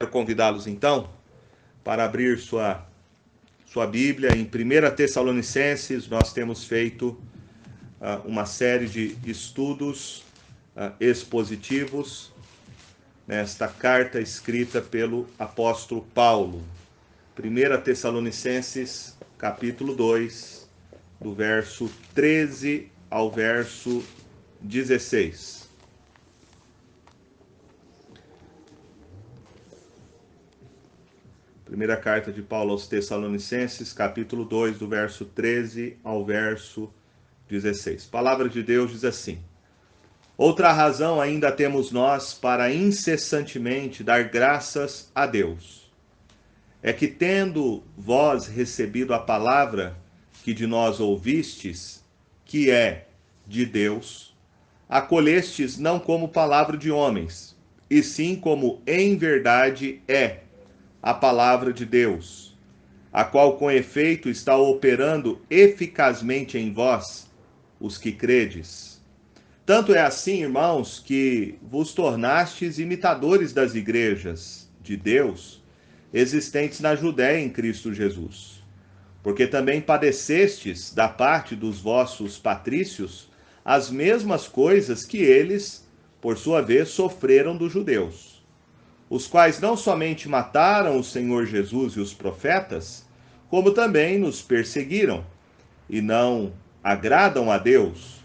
Quero convidá-los então para abrir sua Bíblia em 1 Tessalonicenses. Nós temos feito uma série de estudos expositivos nesta carta escrita pelo apóstolo Paulo. 1 Tessalonicenses, capítulo 2, do verso 13 ao verso 16. Primeira carta de Paulo aos Tessalonicenses, capítulo 2, do verso 13 ao verso 16. A palavra de Deus diz assim: Outra razão ainda temos nós para incessantemente dar graças a Deus. É que, tendo vós recebido a palavra que de nós ouvistes, que é de Deus, acolhestes não como palavra de homens, e sim como em verdade é a palavra de Deus, a qual com efeito está operando eficazmente em vós, os que credes. Tanto é assim, irmãos, que vos tornastes imitadores das igrejas de Deus existentes na Judéia em Cristo Jesus. Porque também padecestes da parte dos vossos patrícios as mesmas coisas que eles, por sua vez, sofreram dos judeus, os quais não somente mataram o Senhor Jesus e os profetas, como também nos perseguiram, e não agradam a Deus,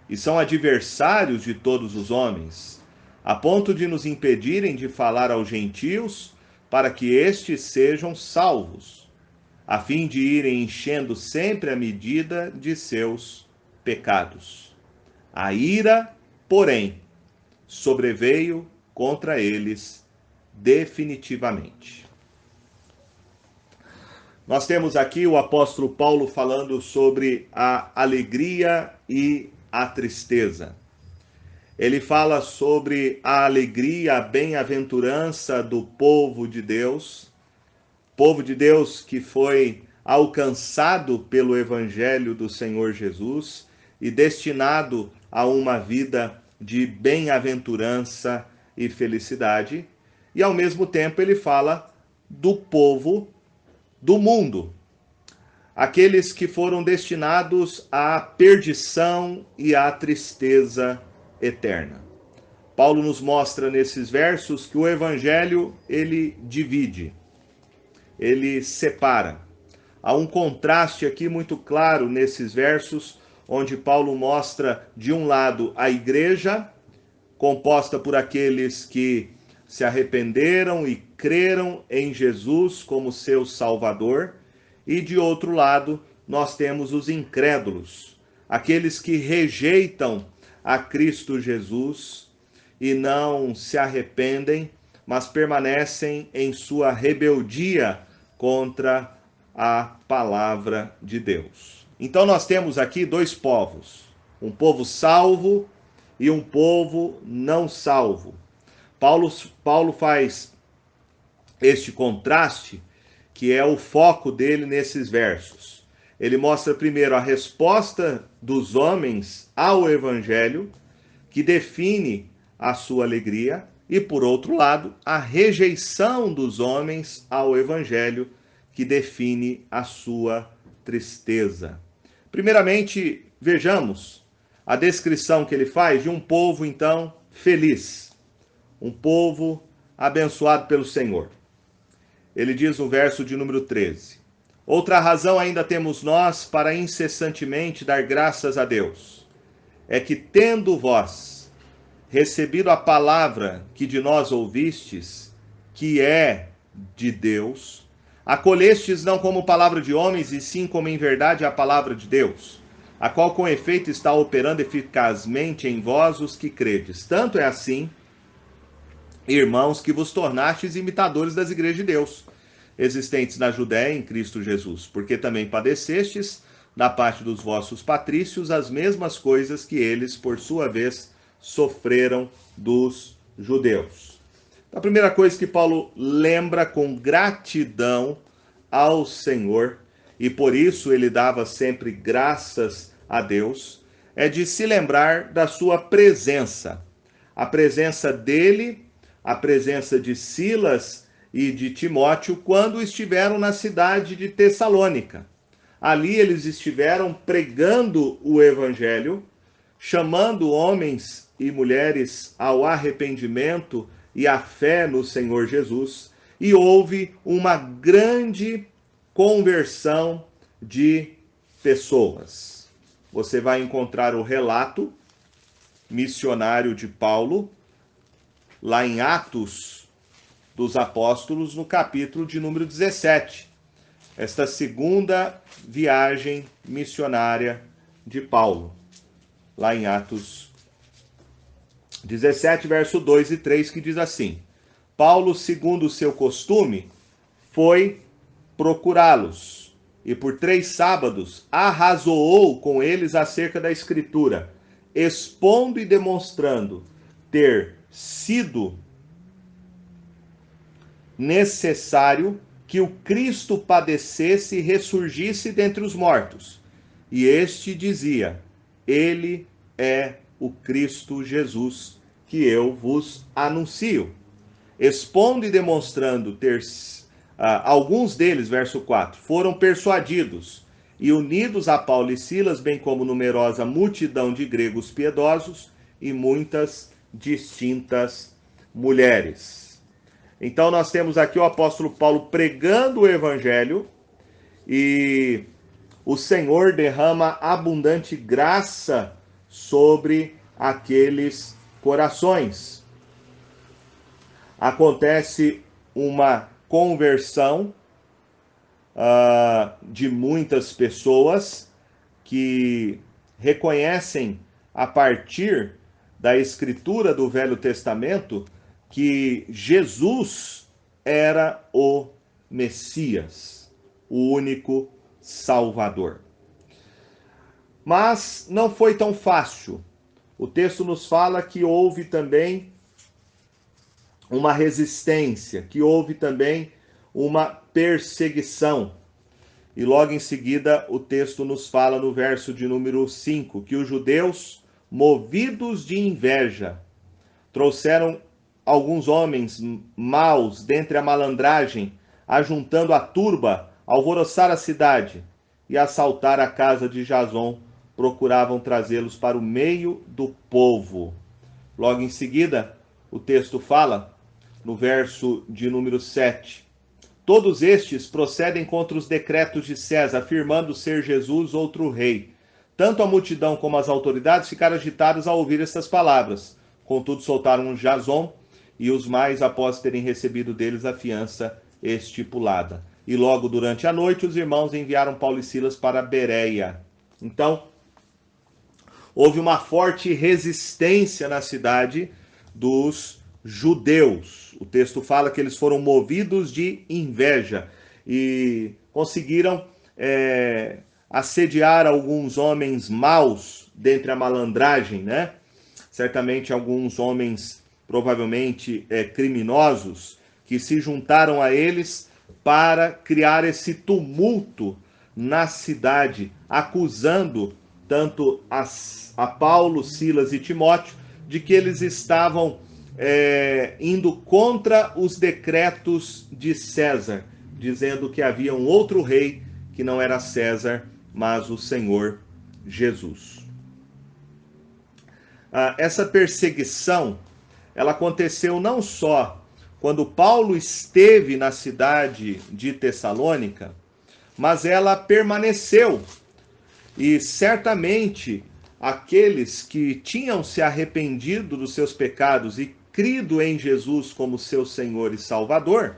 e são adversários de todos os homens, a ponto de nos impedirem de falar aos gentios, para que estes sejam salvos, a fim de irem enchendo sempre a medida de seus pecados. A ira, porém, sobreveio contra eles definitivamente. Nós temos aqui o apóstolo Paulo falando sobre a alegria e a tristeza. Ele fala sobre a alegria, a bem-aventurança do povo de Deus que foi alcançado pelo evangelho do Senhor Jesus e destinado a uma vida de bem-aventurança e felicidade. E ao mesmo tempo ele fala do povo do mundo, aqueles que foram destinados à perdição e à tristeza eterna. Paulo nos mostra nesses versos que o evangelho ele divide, ele separa. Há um contraste aqui muito claro nesses versos, onde Paulo mostra de um lado a igreja, composta por aqueles que se arrependeram e creram em Jesus como seu Salvador, e de outro lado nós temos os incrédulos, aqueles que rejeitam a Cristo Jesus e não se arrependem, mas permanecem em sua rebeldia contra a palavra de Deus. Então nós temos aqui dois povos, um povo salvo e um povo não salvo. Paulo faz este contraste, que é o foco dele nesses versos. Ele mostra primeiro a resposta dos homens ao evangelho, que define a sua alegria, e por outro lado, a rejeição dos homens ao evangelho, que define a sua tristeza. Primeiramente, vejamos a descrição que ele faz de um povo, então, feliz. Um povo abençoado pelo Senhor. Ele diz no verso de número 13: Outra razão ainda temos nós para incessantemente dar graças a Deus. É que, tendo vós recebido a palavra que de nós ouvistes, que é de Deus, acolhestes não como palavra de homens, e sim como em verdade a palavra de Deus, a qual com efeito está operando eficazmente em vós os que credes. Tanto é assim, irmãos, que vos tornastes imitadores das igrejas de Deus, existentes na Judéia em Cristo Jesus, porque também padecestes da parte dos vossos patrícios as mesmas coisas que eles, por sua vez, sofreram dos judeus. A primeira coisa que Paulo lembra com gratidão ao Senhor, e por isso ele dava sempre graças a Deus, é de se lembrar da sua presença. A presença dele, a presença de Silas e de Timóteo quando estiveram na cidade de Tessalônica. Ali eles estiveram pregando o evangelho, chamando homens e mulheres ao arrependimento e à fé no Senhor Jesus, e houve uma grande conversão de pessoas. Você vai encontrar o relato missionário de Paulo lá em Atos dos Apóstolos, no capítulo de número 17. Esta segunda viagem missionária de Paulo, lá em Atos 17, verso 2 e 3, que diz assim: Paulo, segundo o seu costume, foi procurá-los, e por 3 sábados arrazoou com eles acerca da Escritura, expondo e demonstrando ter sido necessário que o Cristo padecesse e ressurgisse dentre os mortos. E este dizia: Ele é o Cristo Jesus, que eu vos anuncio. Expondo e demonstrando ter alguns deles, verso 4, foram persuadidos e unidos a Paulo e Silas, bem como numerosa multidão de gregos piedosos e muitas distintas mulheres. Então nós temos aqui o apóstolo Paulo pregando o evangelho e o Senhor derrama abundante graça sobre aqueles corações. Acontece uma conversão de muitas pessoas que reconhecem a partir da escritura do Velho Testamento que Jesus era o Messias, o único Salvador. Mas não foi tão fácil. O texto nos fala que houve também uma resistência, que houve também uma perseguição. E logo em seguida o texto nos fala no verso de número 5, que os judeus, movidos de inveja, trouxeram alguns homens maus dentre a malandragem, ajuntando a turba, alvoroçar a cidade e assaltar a casa de Jason, procuravam trazê-los para o meio do povo. Logo em seguida, o texto fala, no verso de número 7, todos estes procedem contra os decretos de César, afirmando ser Jesus outro rei. Tanto a multidão como as autoridades ficaram agitadas ao ouvir estas palavras. Contudo, soltaram Jason e os mais após terem recebido deles a fiança estipulada. E logo durante a noite os irmãos enviaram Paulo e Silas para Bereia. Então, houve uma forte resistência na cidade dos judeus. O texto fala que eles foram movidos de inveja e conseguiram assediar alguns homens maus dentre a malandragem, né? Certamente alguns homens provavelmente criminosos, que se juntaram a eles para criar esse tumulto na cidade, acusando tanto a Paulo, Silas e Timóteo de que eles estavam indo contra os decretos de César, dizendo que havia um outro rei que não era César, mas o Senhor Jesus. Essa perseguição, ela aconteceu não só quando Paulo esteve na cidade de Tessalônica, mas ela permaneceu. E certamente aqueles que tinham se arrependido dos seus pecados e crido em Jesus como seu Senhor e Salvador,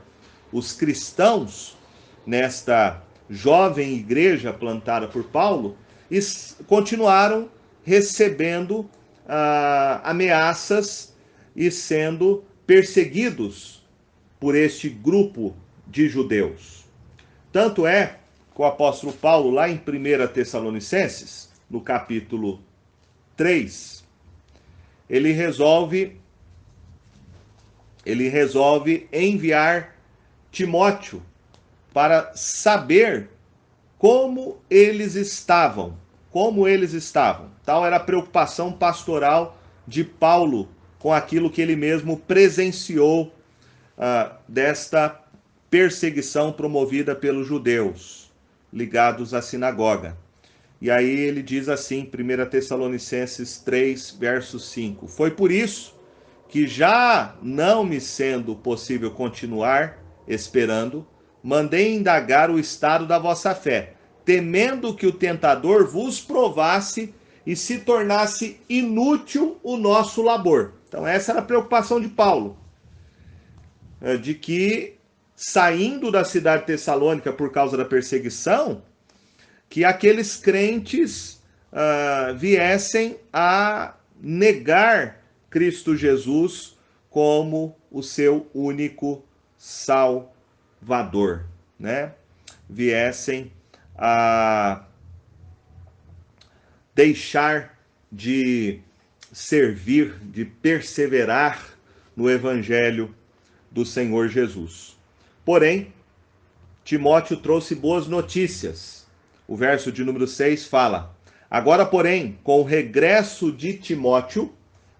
os cristãos nesta jovem igreja plantada por Paulo, continuaram recebendo ameaças e sendo perseguidos por este grupo de judeus. Tanto é que o apóstolo Paulo, lá em 1 Tessalonicenses, no capítulo 3, ele resolve enviar Timóteo para saber como eles estavam. Tal era a preocupação pastoral de Paulo com aquilo que ele mesmo presenciou desta perseguição promovida pelos judeus ligados à sinagoga. E aí ele diz assim, 1 Tessalonicenses 3, verso 5. Foi por isso que, já não me sendo possível continuar esperando, mandei indagar o estado da vossa fé, temendo que o tentador vos provasse e se tornasse inútil o nosso labor. Então essa era a preocupação de Paulo, de que, saindo da cidade de Tessalônica por causa da perseguição, que aqueles crentes viessem a negar Cristo Jesus como o seu único Salvador, né? Viessem a deixar de servir, de perseverar no Evangelho do Senhor Jesus. Porém, Timóteo trouxe boas notícias. O verso de número 6 fala: agora, porém, com o regresso de Timóteo,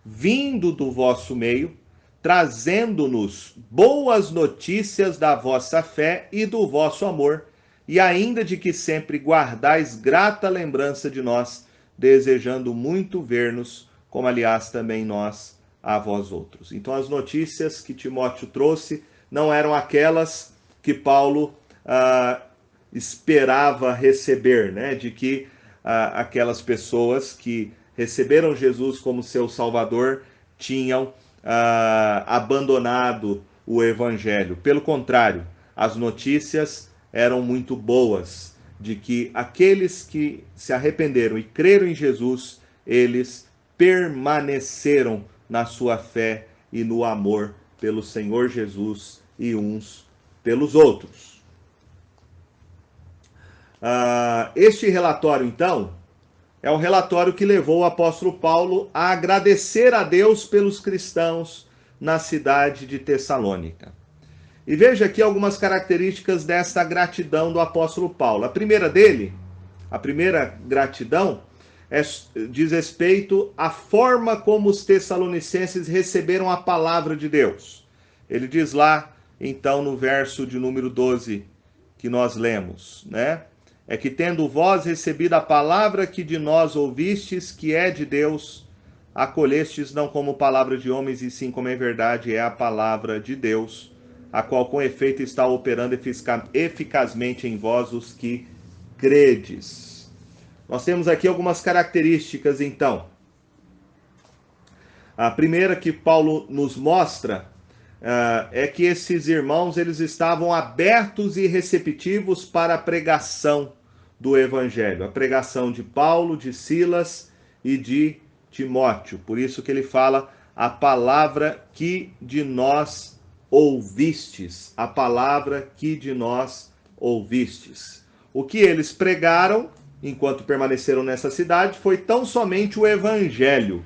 vindo do vosso meio, trazendo-nos boas notícias da vossa fé e do vosso amor, e ainda de que sempre guardais grata lembrança de nós, desejando muito ver-nos, como aliás também nós a vós outros. Então as notícias que Timóteo trouxe não eram aquelas que Paulo esperava receber, né? De que aquelas pessoas que receberam Jesus como seu Salvador tinham abandonado o Evangelho. Pelo contrário, as notícias eram muito boas, de que aqueles que se arrependeram e creram em Jesus, eles permaneceram na sua fé e no amor pelo Senhor Jesus e uns pelos outros. Este relatório, então, é o relatório que levou o apóstolo Paulo a agradecer a Deus pelos cristãos na cidade de Tessalônica. E veja aqui algumas características desta gratidão do apóstolo Paulo. A primeira gratidão, diz respeito à forma como os tessalonicenses receberam a palavra de Deus. Ele diz lá, então, no verso de número 12, que nós lemos, né? É que, tendo vós recebido a palavra que de nós ouvistes, que é de Deus, acolhestes não como palavra de homens, e sim como em verdade é a palavra de Deus, a qual com efeito está operando eficazmente em vós os que credes. Nós temos aqui algumas características, então. A primeira que Paulo nos mostra é que esses irmãos, eles estavam abertos e receptivos para a pregação do Evangelho. A pregação de Paulo, de Silas e de Timóteo. Por isso que ele fala a palavra que de nós ouvistes. A palavra que de nós ouvistes. O que eles pregaram, enquanto permaneceram nessa cidade, foi tão somente o Evangelho.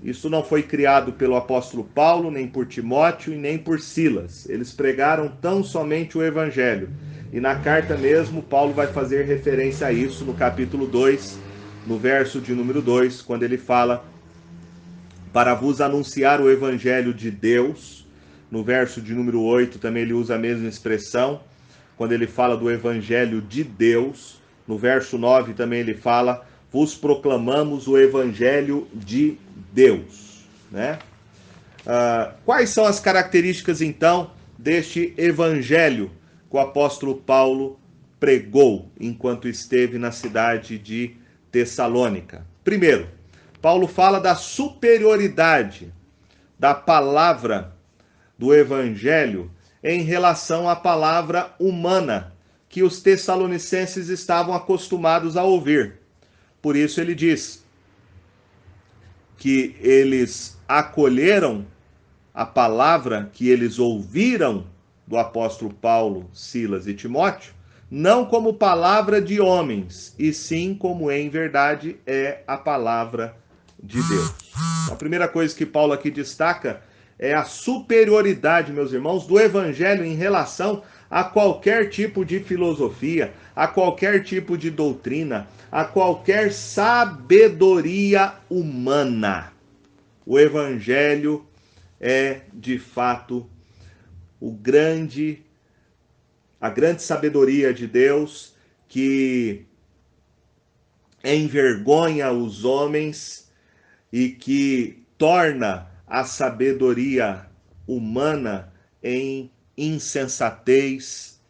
Isso não foi criado pelo apóstolo Paulo, nem por Timóteo e nem por Silas. Eles pregaram tão somente o Evangelho. E na carta mesmo, Paulo vai fazer referência a isso no capítulo 2, no verso de número 2, quando ele fala: para vos anunciar o Evangelho de Deus. No verso de número 8 também ele usa a mesma expressão, quando ele fala do Evangelho de Deus. No verso 9 também ele fala: vos proclamamos o Evangelho de Deus, né? Quais são as características, então, deste Evangelho que o apóstolo Paulo pregou enquanto esteve na cidade de Tessalônica? Primeiro, Paulo fala da superioridade da palavra do Evangelho em relação à palavra humana que os tessalonicenses estavam acostumados a ouvir. Por isso ele diz que eles acolheram a palavra que eles ouviram do apóstolo Paulo, Silas e Timóteo, não como palavra de homens, e sim como em verdade é a palavra de Deus. A primeira coisa que Paulo aqui destaca é a superioridade, meus irmãos, do Evangelho em relação a qualquer tipo de filosofia, a qualquer tipo de doutrina, a qualquer sabedoria humana. O Evangelho é, de fato, o grande a grande sabedoria de Deus que envergonha os homens e que torna a sabedoria humana em insensatez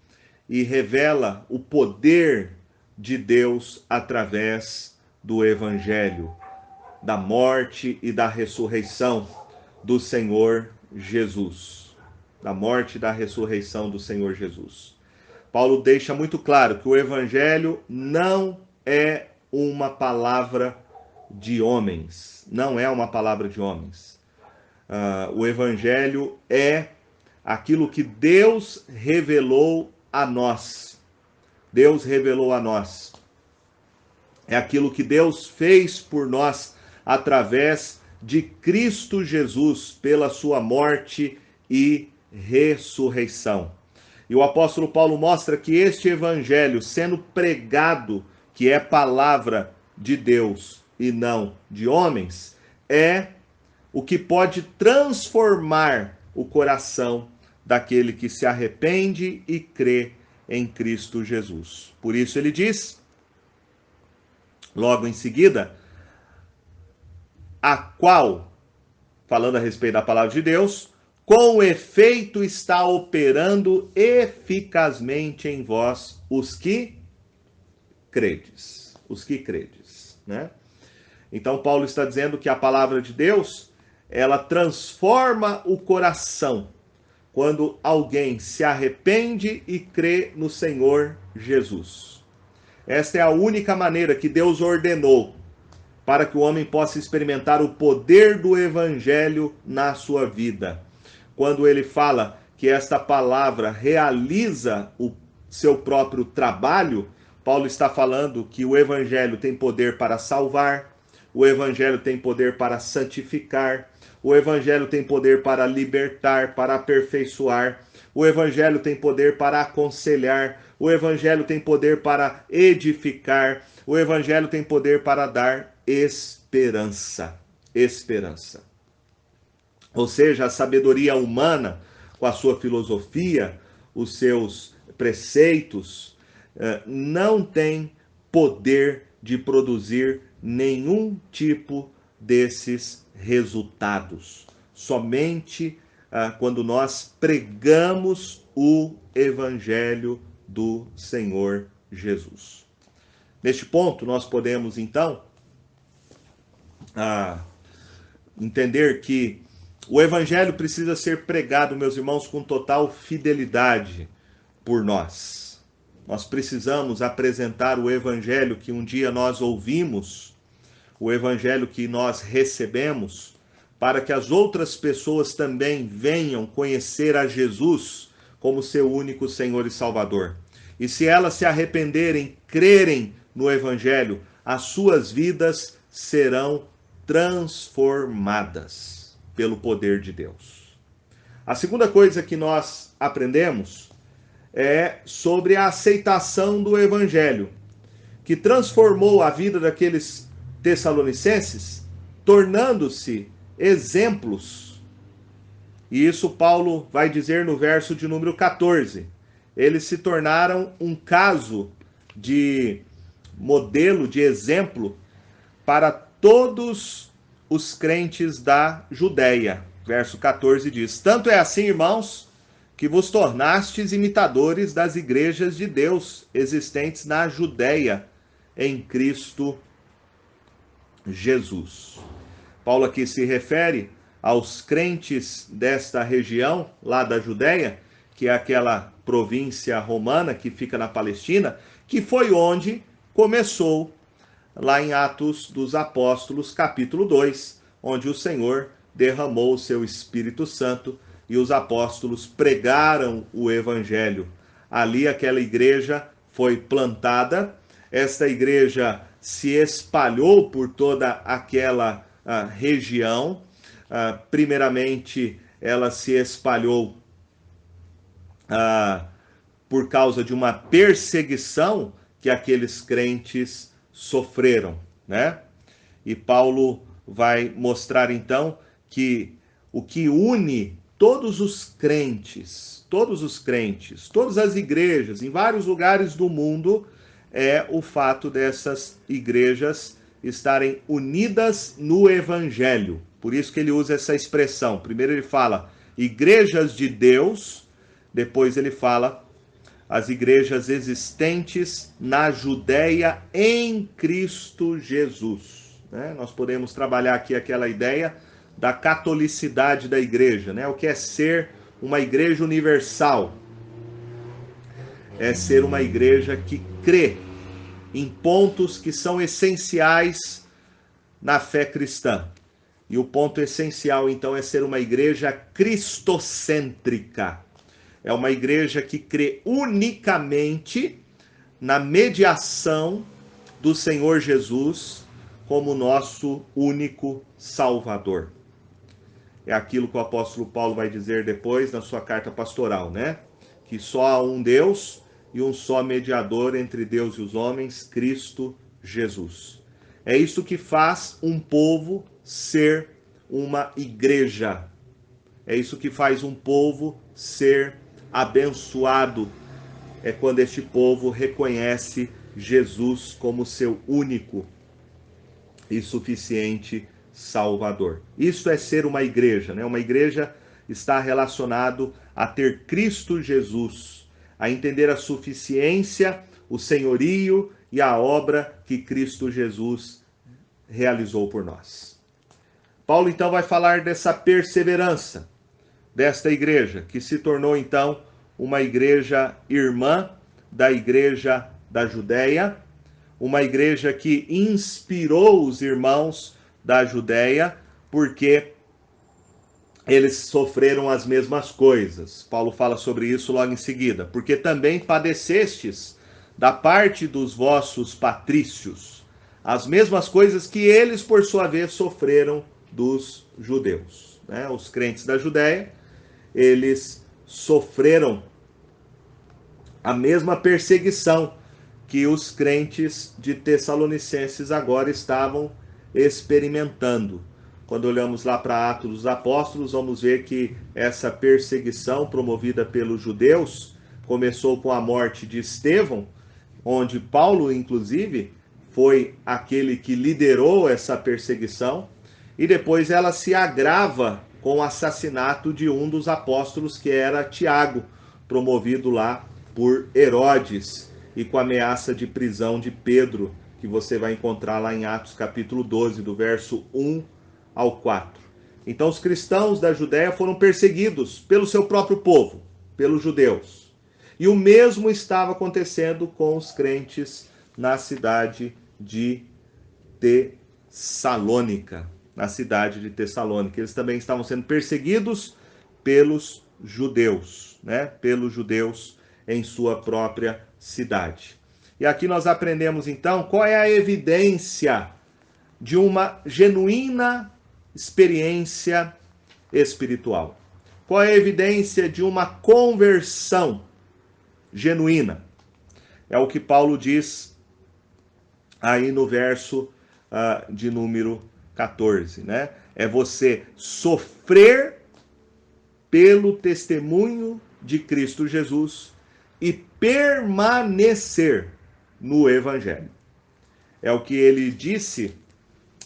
e revela o poder de Deus através do Evangelho, da morte e da ressurreição do Senhor Jesus. Da morte e da ressurreição do Senhor Jesus. Paulo deixa muito claro que o Evangelho não é uma palavra de homens. Não é uma palavra de homens. O Evangelho é aquilo que Deus revelou a nós. Deus revelou a nós. É aquilo que Deus fez por nós através de Cristo Jesus, pela sua morte e ressurreição. E o apóstolo Paulo mostra que este evangelho, sendo pregado, que é palavra de Deus e não de homens, é o que pode transformar o coração daquele que se arrepende e crê em Cristo Jesus. Por isso ele diz, logo em seguida, a qual, falando a respeito da palavra de Deus, com efeito está operando eficazmente em vós os que credes. Os que credes, né? Então Paulo está dizendo que a palavra de Deus, ela transforma o coração quando alguém se arrepende e crê no Senhor Jesus. Esta é a única maneira que Deus ordenou para que o homem possa experimentar o poder do evangelho na sua vida. Quando ele fala que esta palavra realiza o seu próprio trabalho, Paulo está falando que o evangelho tem poder para salvar, o evangelho tem poder para santificar, o evangelho tem poder para libertar, para aperfeiçoar, o evangelho tem poder para aconselhar, o evangelho tem poder para edificar, o evangelho tem poder para dar esperança. Esperança. Ou seja, a sabedoria humana, com a sua filosofia, os seus preceitos, não tem poder de produzir nenhum tipo desses resultados. Somente quando nós pregamos o Evangelho do Senhor Jesus. Neste ponto, nós podemos, então, entender que o Evangelho precisa ser pregado, meus irmãos, com total fidelidade por nós. Nós precisamos apresentar o Evangelho que um dia nós ouvimos, o Evangelho que nós recebemos, para que as outras pessoas também venham conhecer a Jesus como seu único Senhor e Salvador. E se elas se arrependerem, crerem no Evangelho, as suas vidas serão transformadas pelo poder de Deus. A segunda coisa que nós aprendemos é sobre a aceitação do Evangelho, que transformou a vida daqueles tessalonicenses, tornando-se exemplos. E isso Paulo vai dizer no verso de número 14. Eles se tornaram um caso de modelo, de exemplo para todos os crentes da Judéia. Verso 14 diz: tanto é assim, irmãos, que vos tornastes imitadores das igrejas de Deus existentes na Judéia, em Cristo Jesus. Paulo aqui se refere aos crentes desta região, lá da Judéia, que é aquela província romana que fica na Palestina, que foi onde começou, lá em Atos dos Apóstolos, capítulo 2, onde o Senhor derramou o seu Espírito Santo e os apóstolos pregaram o Evangelho. Ali aquela igreja foi plantada, esta igreja se espalhou por toda aquela região. Primeiramente, ela se espalhou por causa de uma perseguição que aqueles crentes sofreram, né? E Paulo vai mostrar então que o que une todos os crentes, todas as igrejas, em vários lugares do mundo, é o fato dessas igrejas estarem unidas no Evangelho. Por isso que ele usa essa expressão. Primeiro ele fala igrejas de Deus, depois ele fala as igrejas existentes na Judéia em Cristo Jesus. Né? Nós podemos trabalhar aqui aquela ideia da catolicidade da igreja, né? O que é ser uma igreja universal? É ser uma igreja que crê em pontos que são essenciais na fé cristã. E o ponto essencial, então, é ser uma igreja cristocêntrica. É uma igreja que crê unicamente na mediação do Senhor Jesus como nosso único Salvador. É aquilo que o apóstolo Paulo vai dizer depois na sua carta pastoral, né? Que só há um Deus e um só mediador entre Deus e os homens, Cristo Jesus. É isso que faz um povo ser uma igreja. É isso que faz um povo ser abençoado. É quando este povo reconhece Jesus como seu único e suficiente Salvador. Isso é ser uma igreja, né? Uma igreja está relacionado a ter Cristo Jesus, a entender a suficiência, o senhorio e a obra que Cristo Jesus realizou por nós. Paulo então vai falar dessa perseverança desta igreja, que se tornou então uma igreja irmã da igreja da Judéia, uma igreja que inspirou os irmãos da Judéia, porque eles sofreram as mesmas coisas. Paulo fala sobre isso logo em seguida. Porque também padecestes da parte dos vossos patrícios as mesmas coisas que eles, por sua vez, sofreram dos judeus. Né? Os crentes da Judéia, eles sofreram a mesma perseguição que os crentes de Tessalonicenses agora estavam experimentando. Quando olhamos lá para Atos dos Apóstolos, vamos ver que essa perseguição promovida pelos judeus começou com a morte de Estevão, onde Paulo, inclusive, foi aquele que liderou essa perseguição, e depois ela se agrava com o assassinato de um dos apóstolos, que era Tiago, promovido lá por Herodes, e com a ameaça de prisão de Pedro, que você vai encontrar lá em Atos capítulo 12, do verso 1 ao 4. Então os cristãos da Judéia foram perseguidos pelo seu próprio povo, pelos judeus. E o mesmo estava acontecendo com os crentes na cidade de Tessalônica. Eles também estavam sendo perseguidos pelos judeus, né? Pelos judeus em sua própria cidade. E aqui nós aprendemos então qual é a evidência de uma genuína experiência espiritual. Qual é a evidência de uma conversão genuína? É o que Paulo diz aí no verso de número 14, né? É você sofrer pelo testemunho de Cristo Jesus e permanecer no Evangelho. É o que ele disse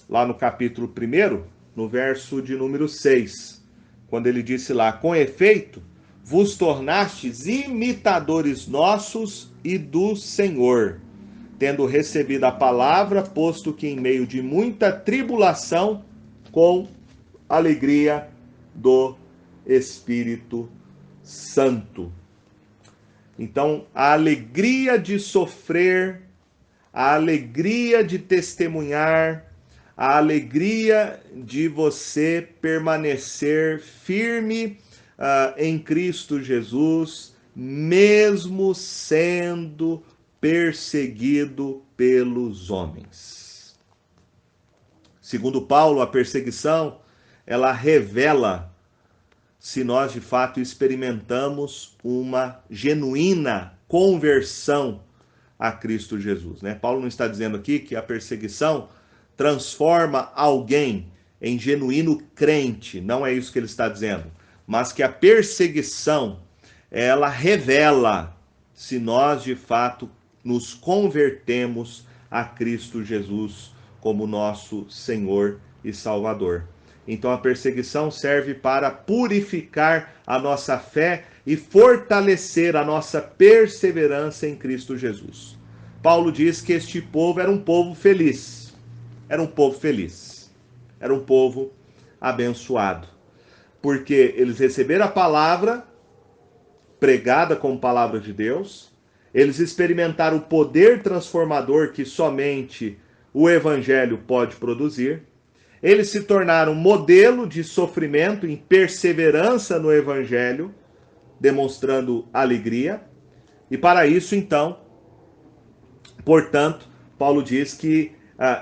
lá no capítulo 1, no verso de número 6, quando ele disse lá: com efeito, vos tornastes imitadores nossos e do Senhor, tendo recebido a palavra, posto que em meio de muita tribulação, com alegria do Espírito Santo. Então, a alegria de sofrer, a alegria de testemunhar, a alegria de você permanecer firme em Cristo Jesus, mesmo sendo perseguido pelos homens. Segundo Paulo, a perseguição, ela revela se nós de fato experimentamos uma genuína conversão a Cristo Jesus, né? Paulo não está dizendo aqui que a perseguição transforma alguém em genuíno crente, não é isso que ele está dizendo. mas que a perseguição, ela revela se nós de fato nos convertemos a Cristo Jesus como nosso Senhor e Salvador. Então a perseguição serve para purificar a nossa fé e fortalecer a nossa perseverança em Cristo Jesus. Paulo diz que este povo era um povo feliz. Era um povo feliz. Era um povo abençoado. Porque eles receberam a palavra pregada como palavra de Deus, eles experimentaram o poder transformador que somente o evangelho pode produzir, eles se tornaram modelo de sofrimento em perseverança no evangelho, demonstrando alegria, e para isso, então, portanto, Paulo diz que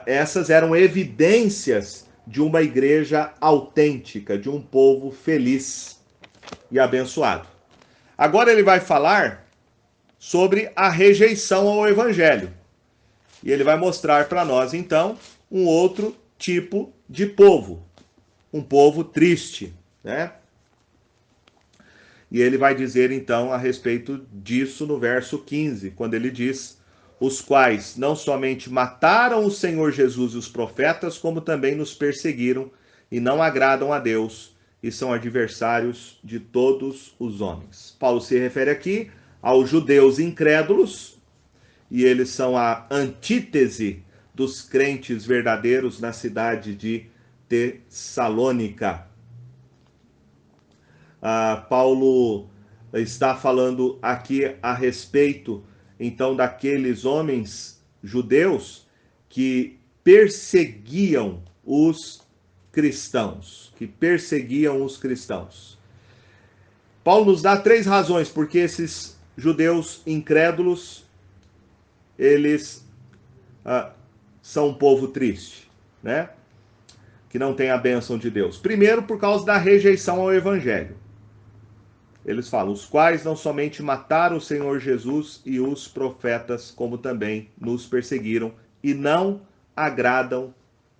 essas eram evidências de uma igreja autêntica, de um povo feliz e abençoado. Agora ele vai falar sobre a rejeição ao evangelho. E ele vai mostrar para nós, então, um outro tipo de povo. Um povo triste, né? E ele vai dizer, então, a respeito disso no verso 15, quando ele diz: os quais não somente mataram o Senhor Jesus e os profetas, como também nos perseguiram e não agradam a Deus e são adversários de todos os homens. Paulo se refere aqui aos judeus incrédulos, e eles são a antítese dos crentes verdadeiros na cidade de Tessalônica. Paulo está falando aqui a respeito, então, daqueles homens judeus que perseguiam os cristãos, Paulo nos dá 3 razões porque esses judeus incrédulos, eles são um povo triste, né? Que não tem a bênção de Deus. Primeiro, por causa da rejeição ao evangelho. Eles falam, os quais não somente mataram o Senhor Jesus e os profetas, como também nos perseguiram e não agradam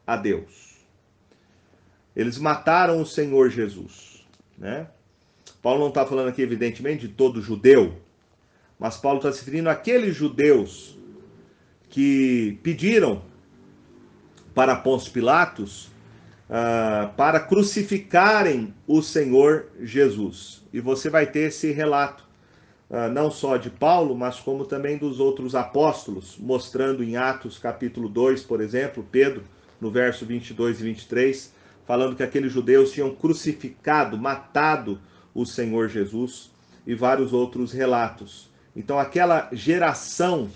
a Deus. Eles mataram o Senhor Jesus, né? Paulo não está falando aqui, evidentemente, de todo judeu, mas Paulo está se referindo àqueles judeus que pediram para Pôncio Pilatos para crucificarem o Senhor Jesus. E você vai ter esse relato, não só de Paulo, mas como também dos outros apóstolos, mostrando em Atos capítulo 2, por exemplo, Pedro, no verso 22 e 23, falando que aqueles judeus tinham crucificado, matado o Senhor Jesus, e vários outros relatos. Então aquela geração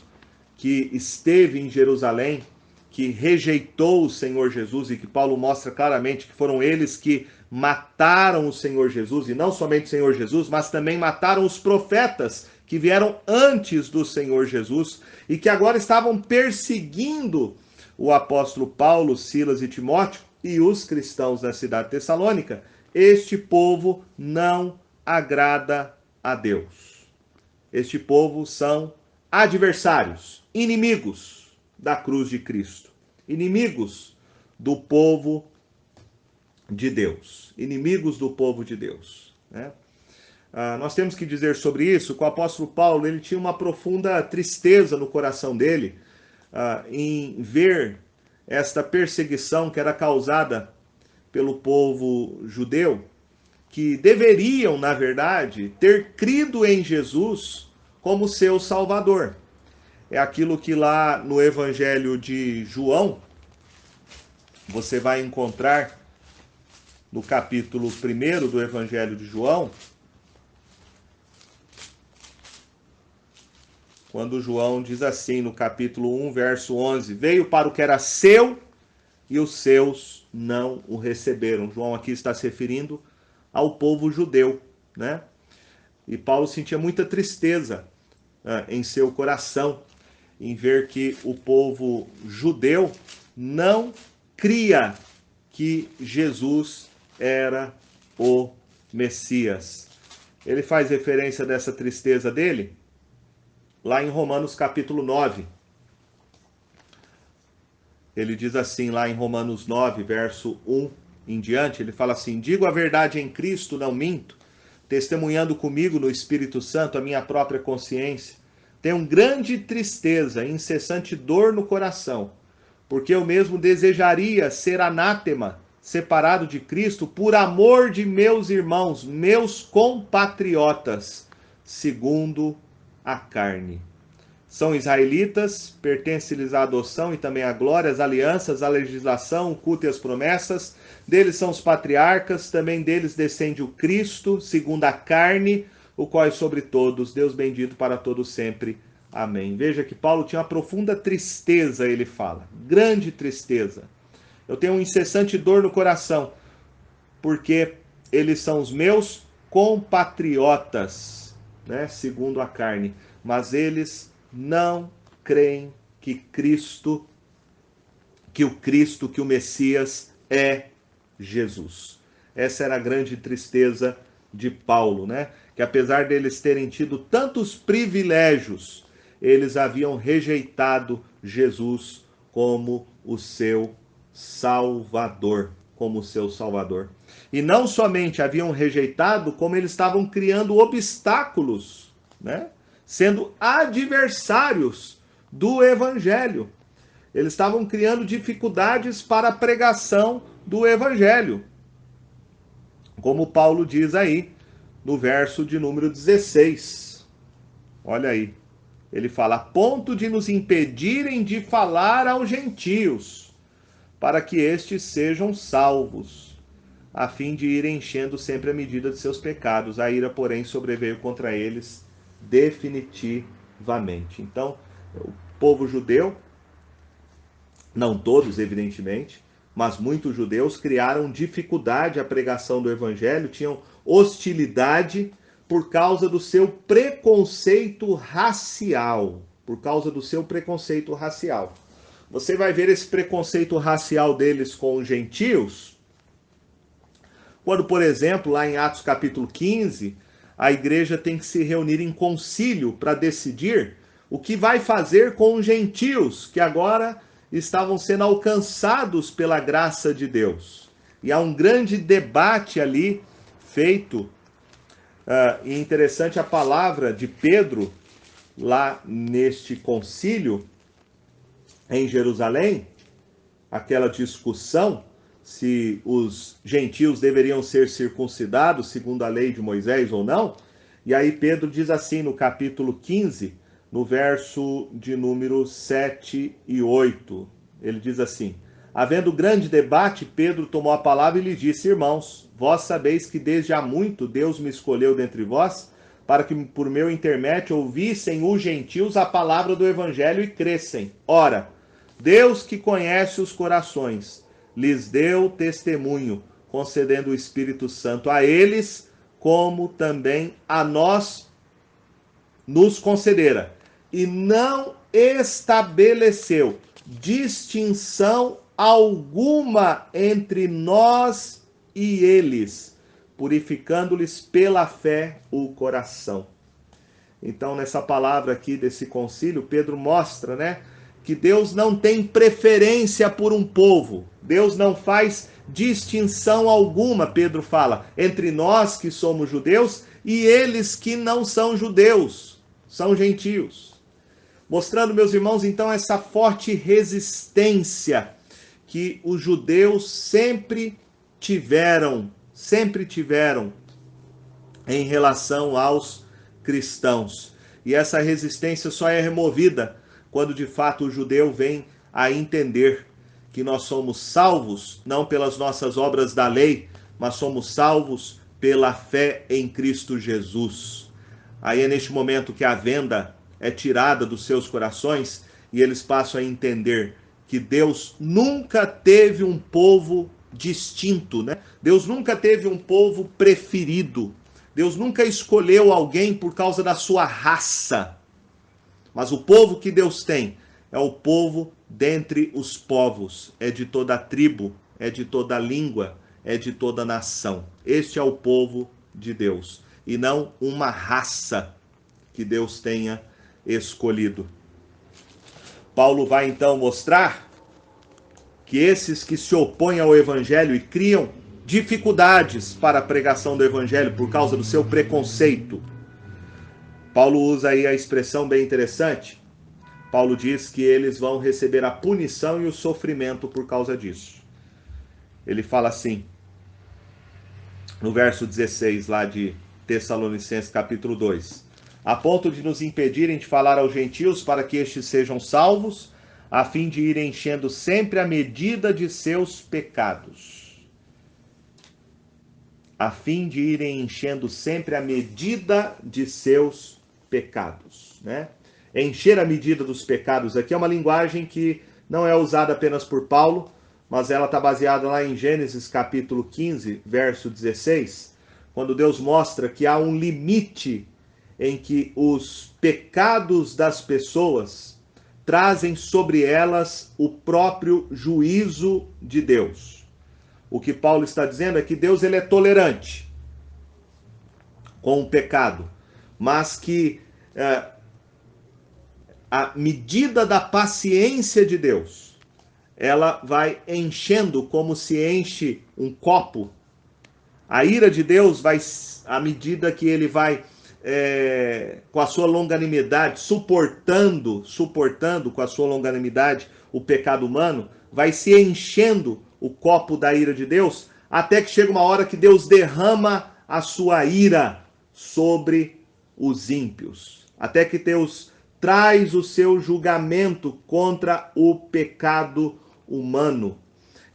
que esteve em Jerusalém, que rejeitou o Senhor Jesus, e que Paulo mostra claramente que foram eles que mataram o Senhor Jesus, e não somente o Senhor Jesus, mas também mataram os profetas que vieram antes do Senhor Jesus, e que agora estavam perseguindo o apóstolo Paulo, Silas e Timóteo, e os cristãos da cidade de Tessalônica. Este povo não agrada a Deus. Este povo são adversários, inimigos da cruz de Cristo, inimigos do povo de Deus, inimigos do povo de Deus, né? Nós temos que dizer sobre isso que o apóstolo Paulo, ele tinha uma profunda tristeza no coração dele em ver esta perseguição que era causada pelo povo judeu, que deveriam, na verdade, ter crido em Jesus como seu Salvador. É aquilo que lá no Evangelho de João, você vai encontrar no capítulo 1 do Evangelho de João, quando João diz assim, no capítulo 1, verso 11, veio para o que era seu e os seus não o receberam. João aqui está se referindo ao povo judeu, né? E Paulo sentia muita tristeza em seu coração em ver que o povo judeu não cria que Jesus era o Messias. Ele faz referência dessa tristeza dele lá em Romanos capítulo 9. Ele diz assim lá em Romanos 9, verso 1 em diante, ele fala assim, digo a verdade em Cristo, não minto, testemunhando comigo no Espírito Santo a minha própria consciência, tenho grande tristeza e incessante dor no coração, porque eu mesmo desejaria ser anátema, separado de Cristo, por amor de meus irmãos, meus compatriotas, segundo a carne. São israelitas, pertence-lhes a adoção e também a glória, as alianças, a legislação, o culto e as promessas. Deles são os patriarcas, também deles descende o Cristo, segundo a carne, o qual é sobre todos, Deus bendito para todos sempre. Amém. Veja que Paulo tinha uma profunda tristeza, ele fala, grande tristeza. Eu tenho uma incessante dor no coração, porque eles são os meus compatriotas, né, segundo a carne, mas eles não creem que o Messias é Jesus. Essa era a grande tristeza de Paulo, né? Que apesar deles terem tido tantos privilégios, eles haviam rejeitado Jesus como o seu Salvador, E não somente haviam rejeitado, como eles estavam criando obstáculos, né? Sendo adversários do Evangelho. Eles estavam criando dificuldades para a pregação do Evangelho. Como Paulo diz aí, no verso de número 16. Olha aí. Ele fala, a ponto de nos impedirem de falar aos gentios, para que estes sejam salvos, a fim de ir enchendo sempre a medida de seus pecados. A ira, porém, sobreveio contra eles definitivamente. Então, o povo judeu, não todos, evidentemente, mas muitos judeus criaram dificuldade à pregação do evangelho, tinham hostilidade por causa do seu preconceito racial. Você vai ver esse preconceito racial deles com os gentios, quando, por exemplo, lá em Atos capítulo 15, a igreja tem que se reunir em concílio para decidir o que vai fazer com os gentios, que agora estavam sendo alcançados pela graça de Deus. E há um grande debate ali feito, e interessante a palavra de Pedro, lá neste concílio, em Jerusalém, aquela discussão se os gentios deveriam ser circuncidados segundo a lei de Moisés ou não. E aí Pedro diz assim no capítulo 15, no verso de número 7 e 8. Ele diz assim, havendo grande debate, Pedro tomou a palavra e lhe disse, irmãos, vós sabeis que desde há muito Deus me escolheu dentre vós, para que por meu intermédio ouvissem os gentios a palavra do evangelho e crescem. Ora, Deus que conhece os corações, lhes deu testemunho, concedendo o Espírito Santo a eles, como também a nós nos concedera. E não estabeleceu distinção alguma entre nós e eles, purificando-lhes pela fé o coração. Então, nessa palavra aqui desse concílio, Pedro mostra, né, que Deus não tem preferência por um povo. Deus não faz distinção alguma, Pedro fala, entre nós que somos judeus e eles que não são judeus, são gentios. Mostrando, meus irmãos, então, essa forte resistência que os judeus sempre tiveram em relação aos cristãos. E essa resistência só é removida quando de fato o judeu vem a entender que nós somos salvos não pelas nossas obras da lei, mas somos salvos pela fé em Cristo Jesus. Aí é neste momento que a venda é tirada dos seus corações e eles passam a entender que Deus nunca teve um povo distinto, né? Deus nunca teve um povo preferido. Deus nunca escolheu alguém por causa da sua raça. Mas o povo que Deus tem é o povo dentre os povos, é de toda tribo, é de toda língua, é de toda nação. Este é o povo de Deus, e não uma raça que Deus tenha escolhido. Paulo vai então mostrar que esses que se opõem ao evangelho e criam dificuldades para a pregação do evangelho por causa do seu preconceito. Paulo usa aí a expressão bem interessante. Paulo diz que eles vão receber a punição e o sofrimento por causa disso. Ele fala assim, no verso 16 lá de Tessalonicenses capítulo 2, a ponto de nos impedirem de falar aos gentios para que estes sejam salvos, a fim de ir enchendo sempre a medida de seus pecados. A fim de irem enchendo sempre a medida de seus pecados, né? Encher a medida dos pecados aqui é uma linguagem que não é usada apenas por Paulo, mas ela está baseada lá em Gênesis capítulo 15, verso 16, quando Deus mostra que há um limite em que os pecados das pessoas trazem sobre elas o próprio juízo de Deus. O que Paulo está dizendo é que Deus ele é tolerante com o pecado, mas que a medida da paciência de Deus, ela vai enchendo como se enche um copo. A ira de Deus vai, à medida que ele vai com a sua longanimidade, suportando com a sua longanimidade o pecado humano, vai se enchendo o copo da ira de Deus, até que chega uma hora que Deus derrama a sua ira sobre os ímpios, até que Deus traz o seu julgamento contra o pecado humano.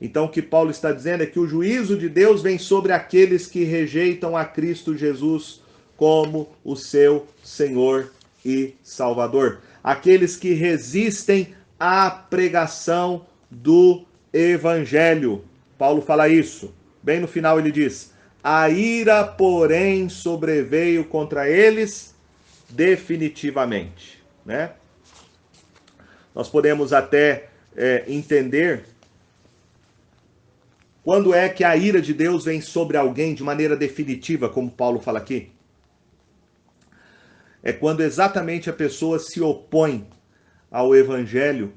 Então o que Paulo está dizendo é que o juízo de Deus vem sobre aqueles que rejeitam a Cristo Jesus como o seu Senhor e Salvador. Aqueles que resistem à pregação do Evangelho. Paulo fala isso. Bem no final ele diz, a ira, porém, sobreveio contra eles definitivamente. Né? Nós podemos até entender quando é que a ira de Deus vem sobre alguém de maneira definitiva, como Paulo fala aqui. É quando exatamente a pessoa se opõe ao Evangelho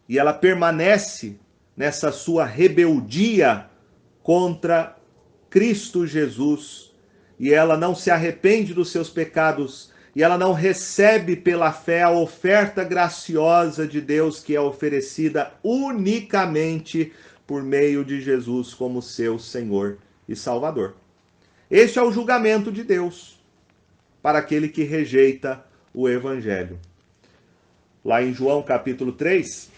e ela permanece nessa sua rebeldia contra Cristo Jesus e ela não se arrepende dos seus pecados e ela não recebe pela fé a oferta graciosa de Deus que é oferecida unicamente por meio de Jesus como seu Senhor e Salvador. Este é o julgamento de Deus para aquele que rejeita o Evangelho. Lá em João capítulo 3,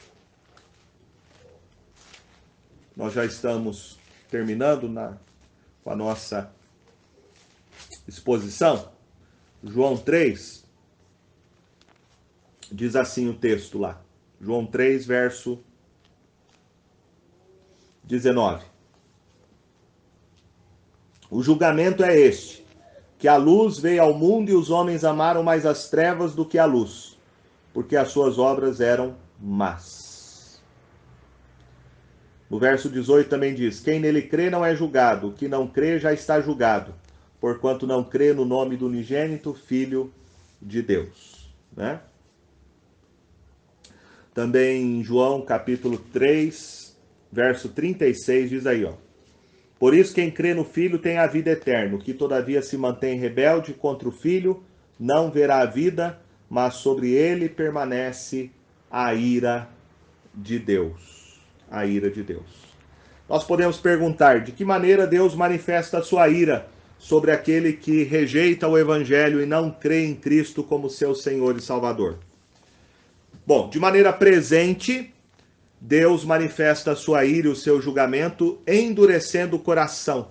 nós já estamos terminando com a nossa exposição. João 3, diz assim o texto lá. João 3, verso 19. O julgamento é este, que a luz veio ao mundo e os homens amaram mais as trevas do que a luz, porque as suas obras eram más. No verso 18 também diz, quem nele crê não é julgado, o que não crê já está julgado, porquanto não crê no nome do unigênito Filho de Deus. Né? Também em João capítulo 3, verso 36, diz aí, ó. Por isso quem crê no Filho tem a vida eterna, o que todavia se mantém rebelde contra o Filho não verá a vida, mas sobre ele permanece a ira de Deus. A ira de Deus. Nós podemos perguntar, de que maneira Deus manifesta a sua ira sobre aquele que rejeita o Evangelho e não crê em Cristo como seu Senhor e Salvador? Bom, de maneira presente, Deus manifesta a sua ira e o seu julgamento, endurecendo o coração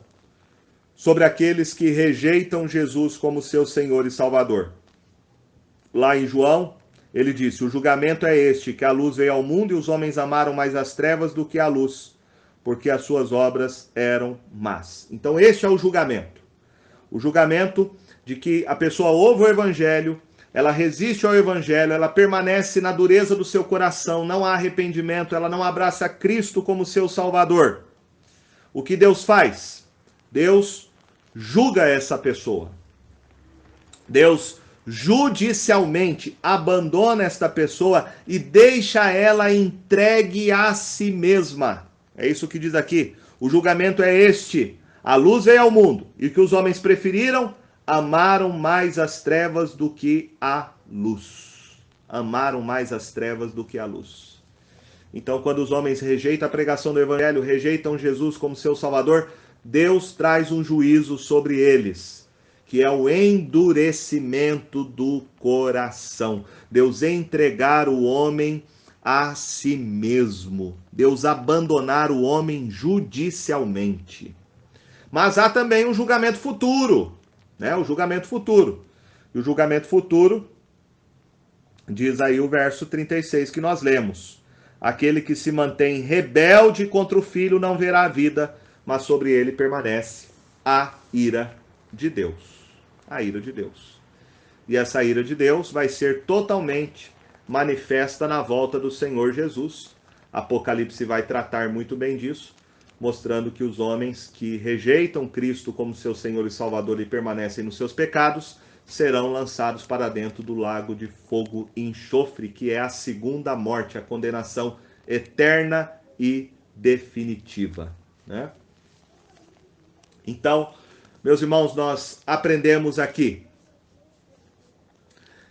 sobre aqueles que rejeitam Jesus como seu Senhor e Salvador. Lá em João, ele disse, o julgamento é este, que a luz veio ao mundo e os homens amaram mais as trevas do que a luz, porque as suas obras eram más. Então este é o julgamento. O julgamento de que a pessoa ouve o Evangelho, ela resiste ao Evangelho, ela permanece na dureza do seu coração, não há arrependimento, ela não abraça Cristo como seu Salvador. O que Deus faz? Deus julga essa pessoa. Deus judicialmente abandona esta pessoa e deixa ela entregue a si mesma. É isso que diz aqui. O julgamento é este: a luz veio ao mundo, e que os homens preferiram, amaram mais as trevas do que a luz. Amaram mais as trevas do que a luz. Então, quando os homens rejeitam a pregação do evangelho, rejeitam Jesus como seu salvador, Deus traz um juízo sobre eles, que é o endurecimento do coração. Deus entregar o homem a si mesmo. Deus abandonar o homem judicialmente. Mas há também um julgamento futuro, né? O julgamento futuro. E o julgamento futuro diz aí o verso 36 que nós lemos: aquele que se mantém rebelde contra o Filho não verá a vida, mas sobre ele permanece a ira de Deus. A ira de Deus. E essa ira de Deus vai ser totalmente manifesta na volta do Senhor Jesus. Apocalipse vai tratar muito bem disso, mostrando que os homens que rejeitam Cristo como seu Senhor e Salvador e permanecem nos seus pecados, serão lançados para dentro do lago de fogo e enxofre, que é a segunda morte, a condenação eterna e definitiva, né? Então, meus irmãos, nós aprendemos aqui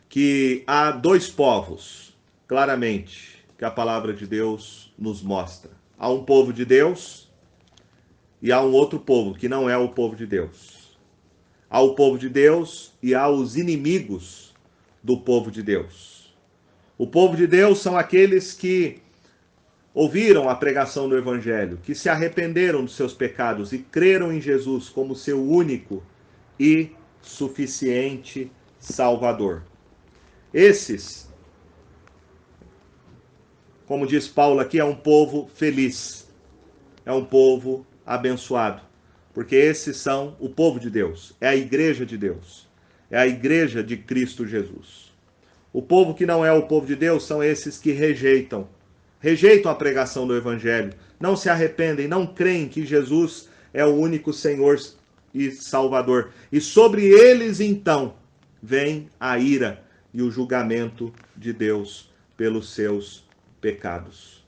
que há dois povos, claramente, que a palavra de Deus nos mostra. Há um povo de Deus e há um outro povo que não é o povo de Deus. Há o povo de Deus e há os inimigos do povo de Deus. O povo de Deus são aqueles que ouviram a pregação do Evangelho, que se arrependeram dos seus pecados e creram em Jesus como seu único e suficiente Salvador. Esses, como diz Paulo aqui, é um povo feliz, é um povo abençoado, porque esses são o povo de Deus, é a igreja de Deus, é a igreja de Cristo Jesus. O povo que não é o povo de Deus são esses que rejeitam a pregação do Evangelho, não se arrependem, não creem que Jesus é o único Senhor e Salvador. E sobre eles, então, vem a ira e o julgamento de Deus pelos seus pecados.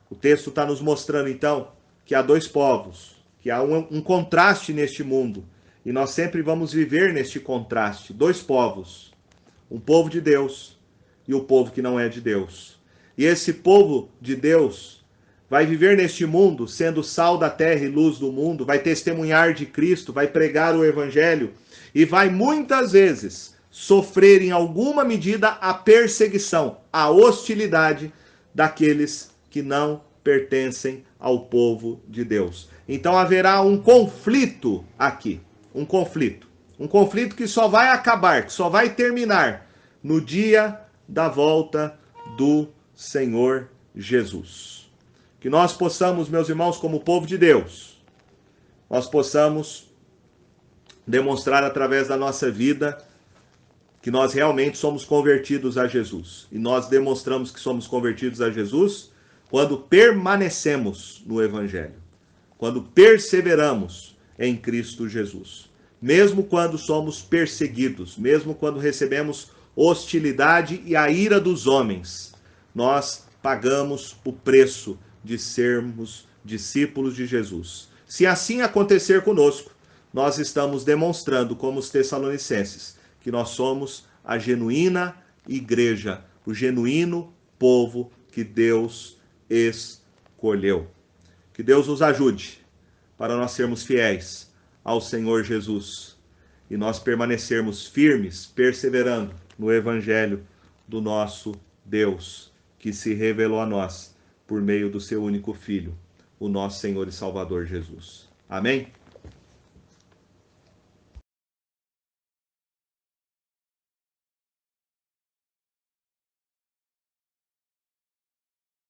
O texto está nos mostrando, então, que há dois povos, que há um contraste neste mundo, e nós sempre vamos viver neste contraste. Dois povos, um povo de Deus e o povo que não é de Deus. E esse povo de Deus vai viver neste mundo sendo sal da terra e luz do mundo, vai testemunhar de Cristo, vai pregar o Evangelho e vai muitas vezes sofrer em alguma medida a perseguição, a hostilidade daqueles que não pertencem ao povo de Deus. Então haverá um conflito aqui, um conflito que só vai acabar, que só vai terminar no dia da volta do Senhor Jesus. Que nós possamos, meus irmãos, como povo de Deus, nós possamos demonstrar através da nossa vida que nós realmente somos convertidos a Jesus. E nós demonstramos que somos convertidos a Jesus quando permanecemos no Evangelho, quando perseveramos em Cristo Jesus. Mesmo quando somos perseguidos, mesmo quando recebemos hostilidade e a ira dos homens, nós pagamos o preço de sermos discípulos de Jesus. Se assim acontecer conosco, nós estamos demonstrando, como os Tessalonicenses, que nós somos a genuína igreja, o genuíno povo que Deus escolheu. Que Deus nos ajude para nós sermos fiéis ao Senhor Jesus e nós permanecermos firmes, perseverando no Evangelho do nosso Deus, que se revelou a nós por meio do seu único Filho, o nosso Senhor e Salvador Jesus. Amém?